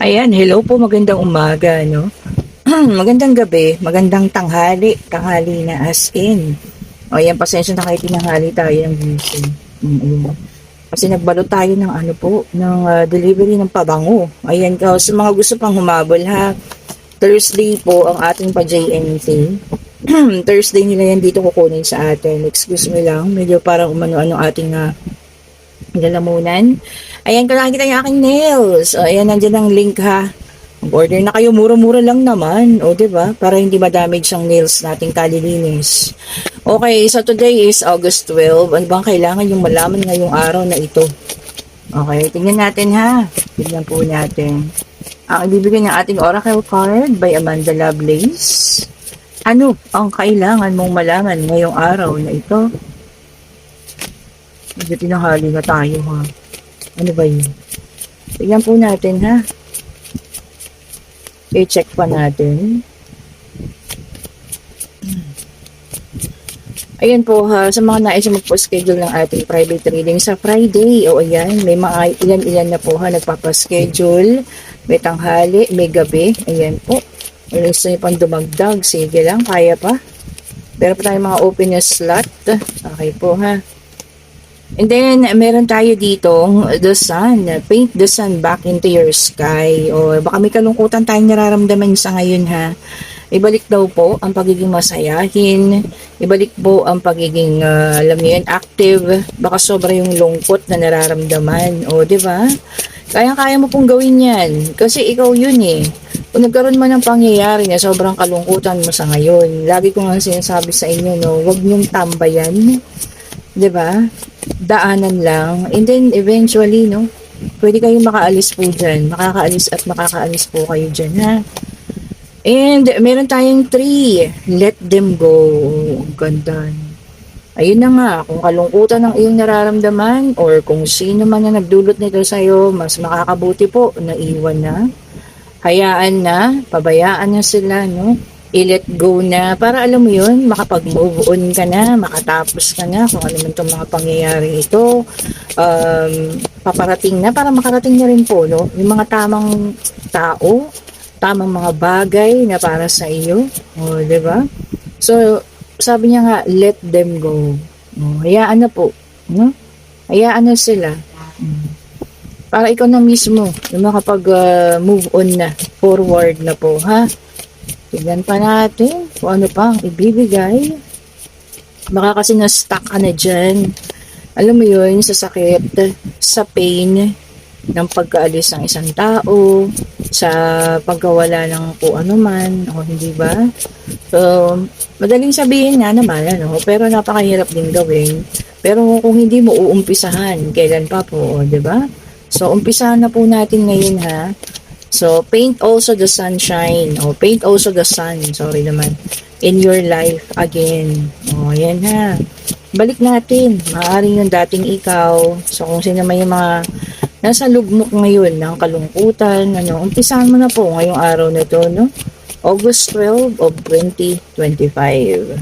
Ayan, hello po, magandang umaga, no? Magandang gabi, magandang tanghali, tanghali na as in. O yan, pasensya na kayo tinanghali tayo ng gising. Kasi nagbalot tayo ng ano po, ng delivery ng pabango. Ayan, sa mga gusto pang humabol ha, Thursday po ang ating pa-JNT. Thursday nila yan dito kukunin sa atin. Excuse me lang, medyo parang umano-ano ating lalamunan. Ayan, kung nakikita yung aking nails. O, ayan, nandiyan ang link ha. Mag-order na kayo, mura-mura lang naman. O, diba? Para hindi ma-damage ang nails nating kalilinis. Okay, so today is August 12. Ano bang kailangan yung malaman ngayong araw na ito? Okay, tingnan natin ha. Tingnan po natin. Ang ibibigay ng ating oracle card by Amanda Lovelace. Ano ang kailangan mong malaman ngayong araw na ito? Medyo tinahali na tayo ha. Ano ba yun? Tignan po natin ha. I-check pa natin. Ayan po ha, sa mga nais magpo-schedule ng ating private reading sa Friday. O ayan, may mga ilan-ilan na po ha, nagpapaschedule. May tanghali, may gabi. Ayan po. Kung gusto nyo pang dumagdag, sige lang, kaya pa. Pero pa tayong mga open na slot. Okay po ha. And then, meron tayo ditong the sun. Paint the sun back into your sky. O baka may kalungkutan tayong nararamdaman sa ngayon ha. Ibalik daw po ang pagiging masayahin. Ibalik po ang pagiging, alam niyo yun, active. Baka sobra yung lungkot na nararamdaman. O, di ba? Kaya-kaya mo pong gawin yan. Kasi ikaw yun eh. Kung nagkaroon man ng pangyayari na sobrang kalungkutan mo sa ngayon, lagi ko nga sinasabi sa inyo, no, huwag niyong tambayan. 'Di ba? Daanan lang. And then eventually, no, pwede kayong makaalis po dyan. Makakaalis at makakaalis po kayo dyan, ha? And meron tayong 3. Let them go. Ang ganda. Ayun na nga, kung kalungkutan ang iyong nararamdaman or kung sino man na nagdulot nito sa'yo, mas makakabuti po na iwan na. Hayaan na, pabayaan na sila, no? I-let go na para alam mo yun, makapag-move on ka na, makatapos ka na kung ano man itong mga pangyayari ito, paparating na para makarating na rin po, no? Yung mga tamang tao, tamang mga bagay na para sa iyo, o, diba? So, sabi niya nga, let them go. O, hayaan na po, no? Hayaan na sila. Para ikaw na mismo, yung makapag-move on na, forward na po, ha? Tignan pa natin kung ano pa ang ibibigay. Baka kasi na-stuck ka na dyan. Alam mo yun, sa sakit, sa pain ng pagkaalis ng isang tao, sa pagkawala ng kung ano man, o hindi ba? So, madaling sabihin nga naman, ano, pero napakahirap din gawin. Pero kung hindi mo uumpisahan, kailan pa po, di ba? So, umpisahan na po natin ngayon ha. So, paint also the sunshine. O, paint also the sun. Sorry naman. In your life again. O, ayan ha. Balik natin. Maaaring yung dating ikaw. So, kung sino may mga nasa lugmok ngayon ng kalungkutan, ano, umpisahan mo na po ngayong araw na ito, no? August 12 of 2025.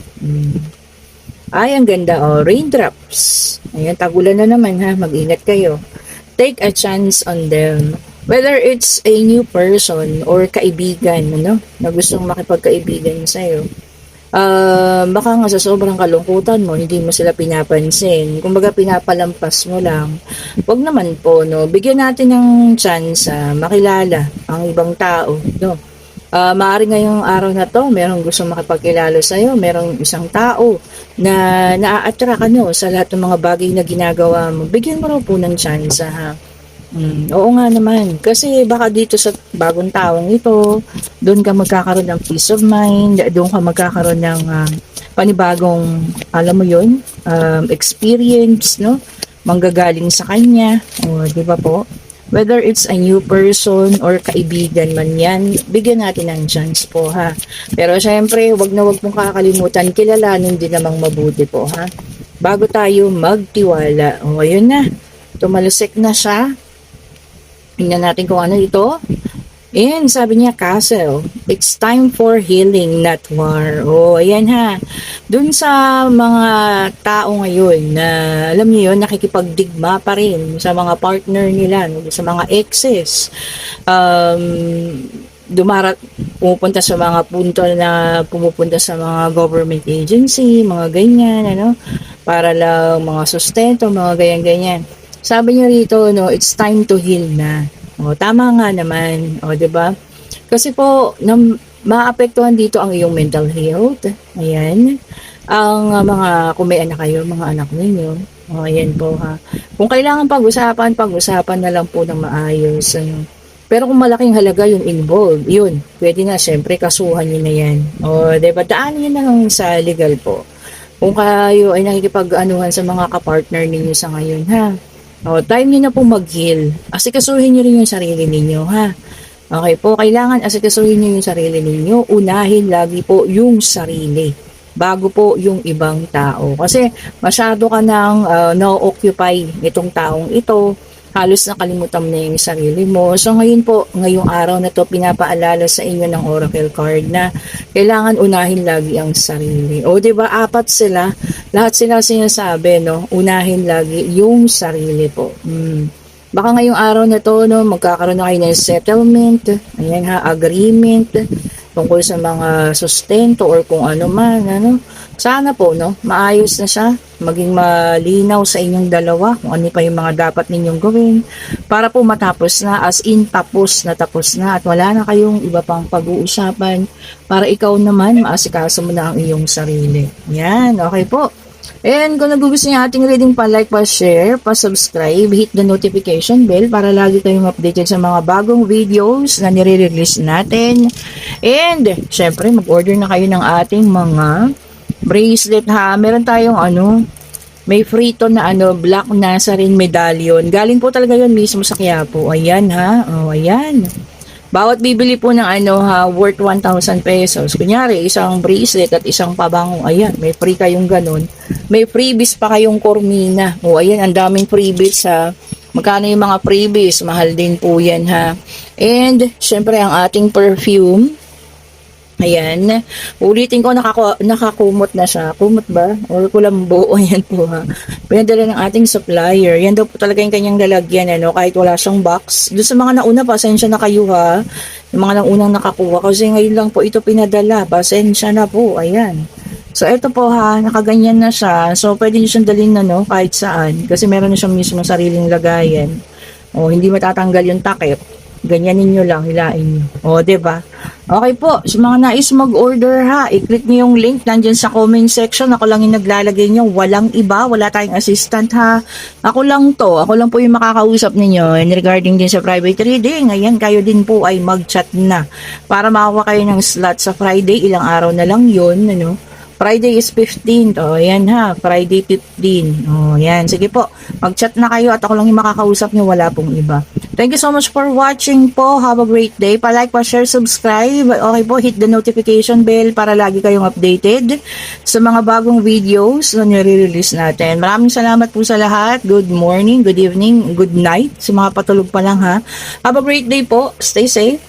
Ay, ang ganda. O, raindrops. Ayan, tagulan na naman ha. Mag-ingat kayo. Take a chance on them. Whether it's a new person or kaibigan, ano, na gustong makipagkaibigan sa'yo. Baka nga sa sobrang kalungkutan mo, hindi mo sila pinapansin. Kumbaga pinapalampas mo lang. Wag naman po, no. Bigyan natin ng chance makilala ang ibang tao, no. Maaari ngayong araw na to, merong gustong makipagkilala sa'yo, merong isang tao na naa-attract sa lahat ng mga bagay na ginagawa mo. Bigyan mo raw po ng chance, ha. Oo nga naman. Kasi baka dito sa bagong taong ito, doon ka magkakaroon ng peace of mind, doon ka magkakaroon ng panibagong, alam mo yun, experience, no? Manggagaling sa kanya. O, di ba po? Whether it's a new person or kaibigan man yan, bigyan natin ng chance po, ha? Pero syempre, wag na wag mong kakalimutan, kilalanin din namang mabuti po, ha? Bago tayo magtiwala. O, ayun na. Tumalusik na siya. Tingnan natin kung ano ito. And sabi niya, Castle, it's time for healing, not war. Oh, ayan ha. Dun sa mga tao ngayon na, alam niyo yun, nakikipagdigma pa rin sa mga partner nila, no? Sa mga exes. Um, pumupunta sa mga punto na pumupunta sa mga government agency, mga ganyan, ano, para lang mga sustento, mga ganyan-ganyan. Sabi niya rito, no, it's time to heal na. O, tama nga naman. O, diba? Kasi po, maapektuhan dito ang iyong mental health. Ayan. Ang kung may anak kayo, mga anak ninyo. O, ayan po ha. Kung kailangan pag-usapan na lang po ng maayos. Ano. Pero kung malaking halaga yung involved, yun, pwede na, syempre, kasuhan nyo na yan. O, diba? Daanin nyo na lang sa legal po. Kung kayo ay nakikipag-anuhan sa mga kapartner ninyo sa ngayon, ha? O, time niyo na po mag-heal. Asikasuhin niyo rin yung sarili ninyo, ha? Okay po, kailangan asikasuhin niyo yung sarili ninyo. Unahin lagi po yung sarili bago po yung ibang tao. Kasi masyado ka nang na-occupy itong taong ito. Halos nakalimutan mo na yung sarili mo. So ngayon po, ngayong araw na to, pinapaalala sa inyo ng Oracle card na kailangan unahin lagi ang sarili. O diba, apat sila, lahat sila sinasabi, no? Unahin lagi yung sarili po. Baka ngayong araw na to, no, magkakaroon na kayo ng settlement, ayan ha, agreement, tungkol sa mga sustento or kung ano man, ano. Sana po, no, maayos na siya, maging malinaw sa inyong dalawa kung ano pa yung mga dapat ninyong gawin para po matapos na, as in tapos na at wala na kayong iba pang pag-uusapan para ikaw naman maasikaso mo na ang iyong sarili. Yan, okay po. And kung nagugustuhan niyo ating reading, pa-like, pa-share, pa-subscribe, hit the notification bell para lagi kayong updated sa mga bagong videos na nire-release natin. And, syempre, mag-order na kayo ng ating mga bracelet ha. Meron tayong may free to na Black Nazarene medallion. Galing po talaga yun mismo sa Quiapo. Ayan ha. O, ayan. Bawat bibili po ng worth 1,000 pesos. Kunyari, isang bracelet at isang pabango. Ayan, may free kayong ganun. May freebies pa kayong Cormina. O, ayan, ang daming freebies ha. Magkano yung mga freebies? Mahal din po yan ha. And, syempre, ang ating perfume. Ayan. Ulitin ko, nakakumot na siya. Kumot ba? Or kulambo? Ayan po ha. Pinadala ng ating supplier. Yan daw po talaga yung kanyang lalagyan. Kahit wala siyang box. Doon sa mga nauna, pasensya na kayo ha. Yung mga naunang nakakuha. Kasi ngayon lang po ito pinadala. Pasensya na po. Ayan. So, ito po ha. Nakaganyan na siya. So, pwede nyo siyang dalhin na kahit saan. Kasi meron na siyang mismo sariling lagayan. O, hindi matatanggal yung takip. Ganyanin nyo lang, hilain nyo. O, diba? Okay po, sa mga nais mag-order ha, i-click nyo yung link nandyan sa comment section. Ako lang yung naglalagay nyo. Walang iba, wala tayong assistant ha. Ako lang to. Ako lang po yung makakausap ninyo. And regarding din sa private reading, ayan, kayo din po ay mag-chat na. Para makakuha kayo ng slot sa Friday. Ilang araw na lang yun, Friday is 15th. O, ayan ha. Friday 15. O, ayan. Sige po. Mag-chat na kayo at ako lang yung makakausap nyo. Wala pong iba. Thank you so much for watching po. Have a great day. Pa-like, pa-share, subscribe. Okay po, hit the notification bell para lagi kayong updated sa mga bagong videos na nire-release natin. Maraming salamat po sa lahat. Good morning, good evening, good night. Sa mga patulog pa lang ha. Have a great day po. Stay safe.